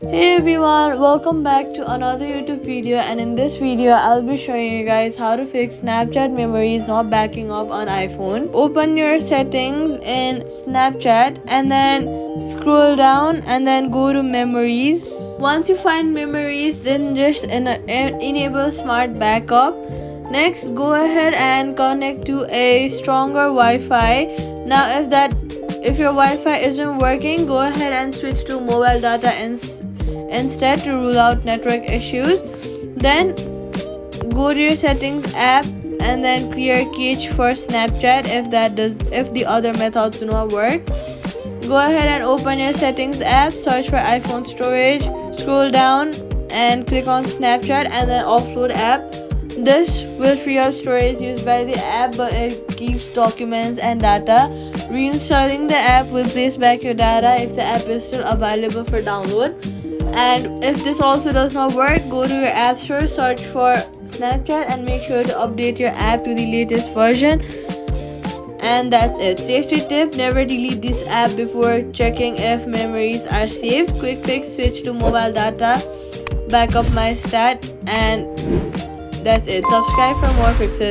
Hey everyone, welcome back to another YouTube video, and in this video I'll be showing you guys how to fix Snapchat memories not backing up on iPhone. Open your settings in Snapchat and then scroll down and then go to memories. Once you find memories, then just enable smart backup. Next, go ahead and connect to a stronger Wi-Fi. Now if your Wi-Fi isn't working, go ahead and switch to mobile data instead to rule out network issues. Then go to your settings app and then clear cache for Snapchat if the other methods do not work. Go ahead and open your settings app, search for iPhone storage, scroll down and click on Snapchat and then offload app. This will free up storage used by the app, but it keeps documents and data. Reinstalling the app will place back your data if the app is still available for download. And if this also does not work, go to your app store, search for Snapchat and make sure to update your app to the latest version. And that's it. Safety tip: never delete this app before checking if memories are safe. Quick fix: switch to mobile data, backup my stat, and that's it. Subscribe for more fixes.